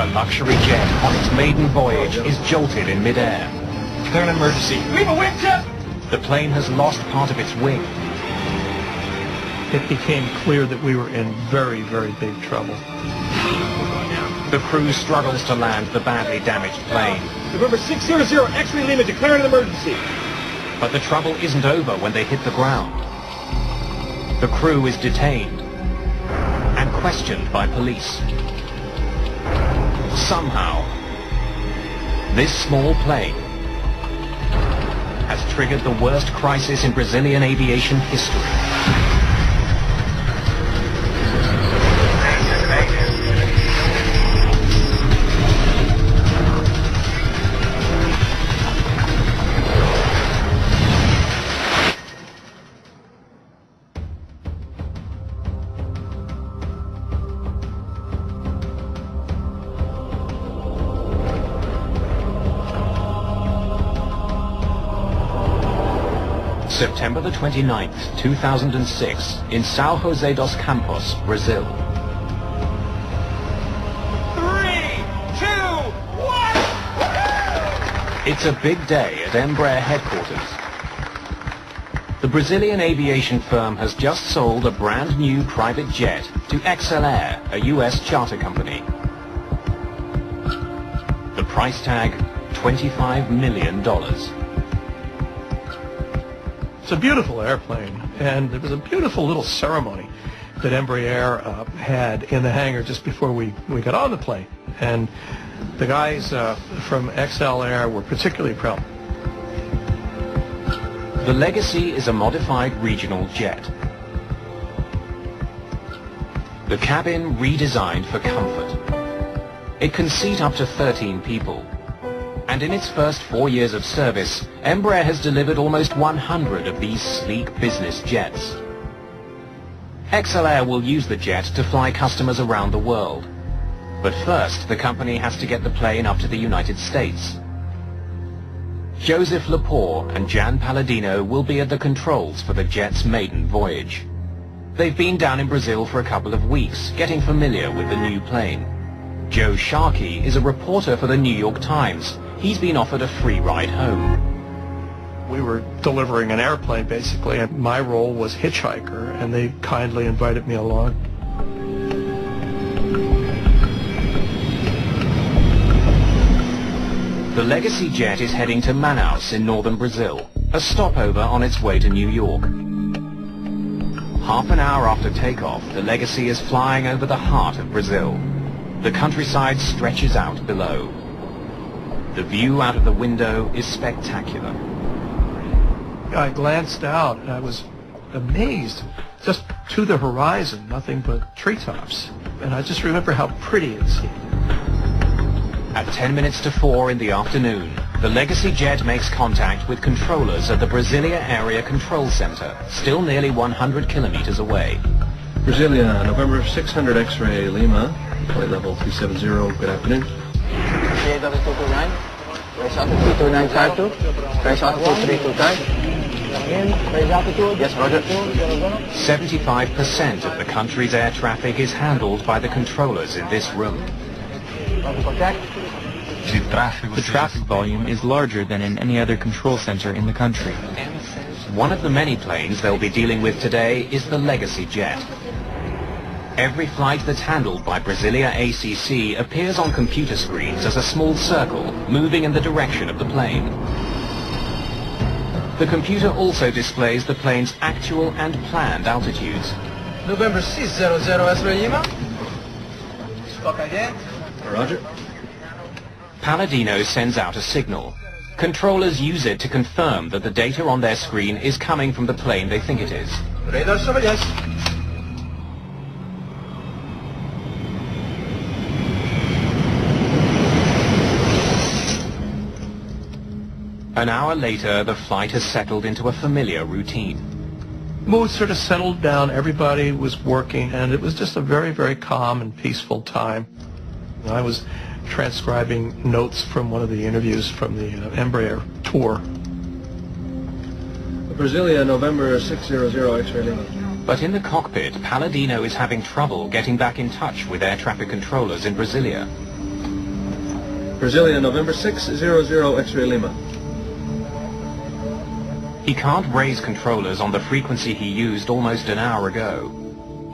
A luxury jet on its maiden voyage is jolted in midair. Declare an emergency. We have a wind jet! The plane has lost part of its wing. It became clear that we were in very, very big trouble. The crew struggles to land the badly damaged plane. November 600, X-ray Lima, declare an emergency. But the trouble isn't over when they hit the ground. The crew is detained and questioned by police. Somehow, this small plane has triggered the worst crisis in Brazilian aviation history. September the 29th, 2006, in São José dos Campos, Brazil. 3, 2, 1! It's a big day at Embraer headquarters. The Brazilian aviation firm has just sold a brand new private jet to XLR, a US charter company. The price tag, $25 million. It's a beautiful airplane, and there was a beautiful little ceremony that Embraer had in the hangar just before we got on the plane. And the guys from XLR were particularly proud. The Legacy is a modified regional jet. The cabin redesigned for comfort. It can seat up to 13 people. And in its first 4 years of service, Embraer has delivered almost 100 of these sleek business jets. XLR will use the jet to fly customers around the world. But first, the company has to get the plane up to the United States. Joseph Lepore and Jan Palladino will be at the controls for the jet's maiden voyage. They've been down in Brazil for a couple of weeks, getting familiar with the new plane. Joe Sharkey is a reporter for the New York Times. He's been offered a free ride home. We were delivering an airplane, basically, and my role was hitchhiker, and they kindly invited me along. The Legacy jet is heading to Manaus in northern Brazil, a stopover on its way to New York. Half an hour after takeoff, the Legacy is flying over the heart of Brazil. The countryside stretches out below. The view out of the window is spectacular. I glanced out and I was amazed. Just to the horizon, nothing but treetops. And I just remember how pretty it seemed. At 10 minutes to 4 in the afternoon, the Legacy jet makes contact with controllers at the Brasilia Area Control Center, still nearly 100 kilometers away. Brasilia, November 600 X-ray Lima, flight level 370, good afternoon. 75% of the country's air traffic is handled by the controllers in this room. The traffic volume is larger than in any other control center in the country. One of the many planes they'll be dealing with today is the Legacy jet. Every flight that's handled by Brasilia ACC appears on computer screens as a small circle moving in the direction of the plane. The computer also displays the plane's actual and planned altitudes. November 600, X-ray Lima. Stock again. Roger. Palladino sends out a signal. Controllers use it to confirm that the data on their screen is coming from the plane they think it is. Radar surveillance. An hour later, the flight has settled into a familiar routine. Mood sort of settled down, everybody was working, and it was just a very, very calm and peaceful time. I was transcribing notes from one of the interviews from the Embraer tour. Brasilia, November 600 X-ray Lima. But in the cockpit, Palladino is having trouble getting back in touch with air traffic controllers in Brasilia. Brasilia, November 600 X-ray Lima. He can't raise controllers on the frequency he used almost an hour ago.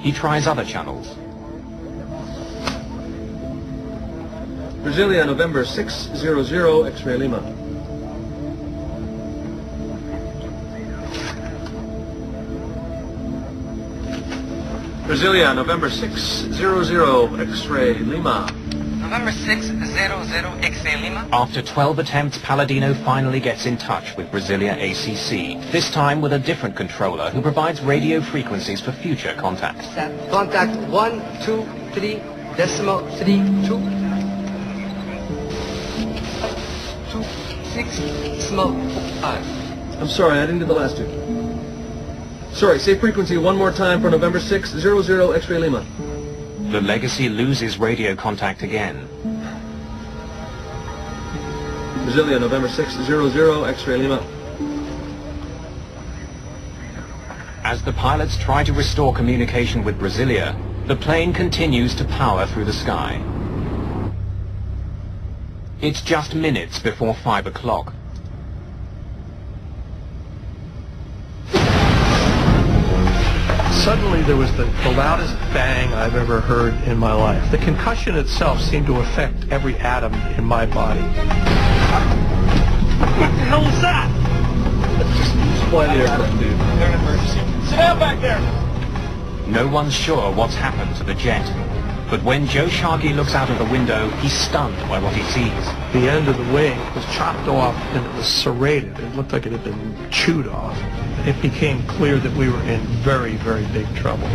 He tries other channels. Brasilia, November 600 X-ray Lima. Brasilia, November 600 X-ray Lima. November 600 X-ray Lima. After 12 attempts, Palladino finally gets in touch with Brasilia ACC, this time with a different controller who provides radio frequencies for future contacts. Contact 123.32. 26.5. I'm sorry, I didn't get the last two. Sorry, say frequency one more time for November 600 X-ray Lima. The Legacy loses radio contact again. Brasilia, November 600 X-ray Lima. As the pilots try to restore communication with Brasilia, the plane continues to power through the sky. It's just minutes before 5 o'clock. Suddenly there was the loudest bang I've ever heard in my life. The concussion itself seemed to affect every atom in my body. What the hell was that? Just fly the aircraft, dude. They're an emergency. Sit down back there! No one's sure what's happened to the jet. But when Joe Sharkey looks out of the window, he's stunned by what he sees. The end of the wing was chopped off and it was serrated. It looked like it had been chewed off. It became clear that we were in very, very big trouble.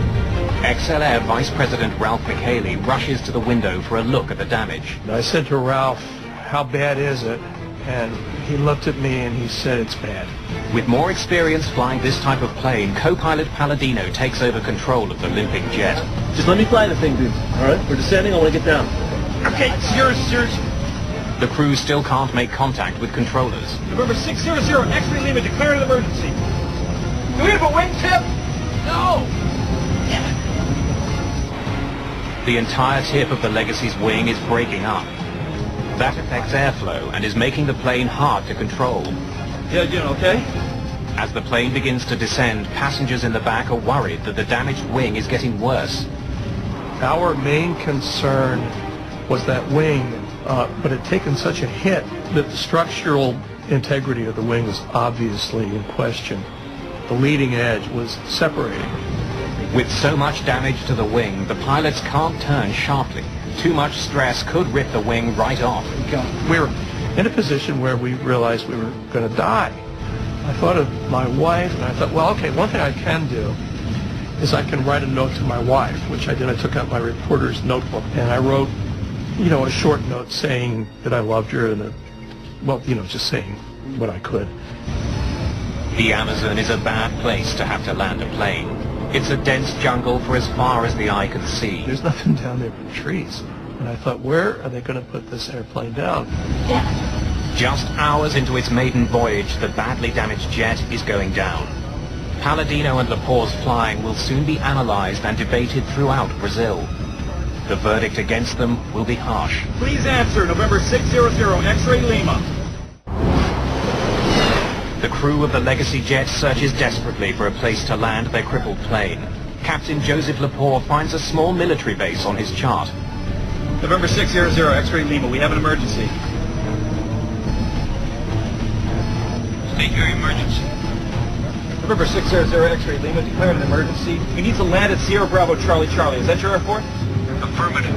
XLR Vice President Ralph McHaley rushes to the window for a look at the damage. And I said to Ralph, "How bad is it?" And he looked at me and he said, "It's bad." With more experience flying this type of plane, co-pilot Palladino takes over control of the limping jet. Just let me fly the thing, dude. All right? We're descending. I want to get down. Okay, it's yours. The crew still can't make contact with controllers. November 600 X-ray Lima, declare an emergency. Do we have a wingtip? No! Damn it. The entire tip of the Legacy's wing is breaking up. That affects airflow and is making the plane hard to control. Yeah, you okay? As the plane begins to descend, passengers in the back are worried that the damaged wing is getting worse. Our main concern was that wing, but it had taken such a hit that the structural integrity of the wing was obviously in question. The leading edge was separating. With so much damage to the wing, the pilots can't turn sharply. Too much stress could rip the wing right off. We were in a position where we realized we were going to die. I thought of my wife, and I thought, well, okay, one thing I can do is I can write a note to my wife, which I did. I took out my reporter's notebook, and I wrote, a short note saying that I loved her, and just saying what I could. The Amazon is a bad place to have to land a plane. It's a dense jungle for as far as the eye can see. There's nothing down there but trees. And I thought, where are they going to put this airplane down? Just hours into its maiden voyage, the badly damaged jet is going down. Palladino and Lepore's flying will soon be analyzed and debated throughout Brazil. The verdict against them will be harsh. Please answer, November 600 X-ray Lima. The crew of the Legacy jet searches desperately for a place to land their crippled plane. Captain Joseph Lepore finds a small military base on his chart. November 600 X-ray Lima, we have an emergency. State your emergency. November 600 X-ray Lima, declared an emergency. We need to land at Sierra Bravo Charlie Charlie. Is that your airport? Affirmative.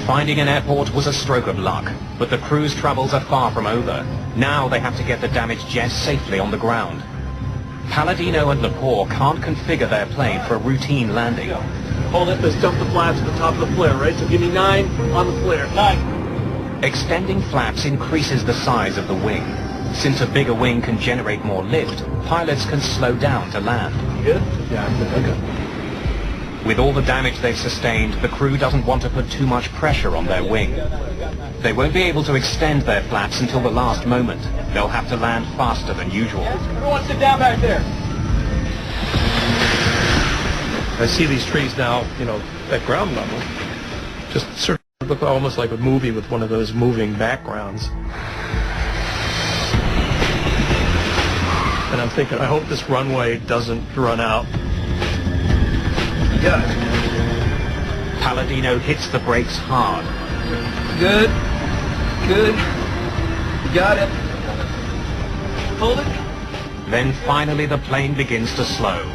Finding an airport was a stroke of luck, but the crew's troubles are far from over. Now they have to get the damaged jet safely on the ground. Palladino and Lepore can't configure their plane for a routine landing. Hold it, let's dump the flaps at the top of the flare, right? So give me 9 on the flare. 9. Extending flaps increases the size of the wing. Since a bigger wing can generate more lift, pilots can slow down to land. Good? Yeah, I'm good. With all the damage they've sustained, the crew doesn't want to put too much pressure on their wing. They won't be able to extend their flaps until the last moment. They'll have to land faster than usual. Everyone sit down back there. I see these trees now, at ground level, just sort of It looked almost like a movie with one of those moving backgrounds. And I'm thinking, I hope this runway doesn't run out. You got it. Palladino hits the brakes hard. Good. Good. You got it. Hold it. Then finally the plane begins to slow.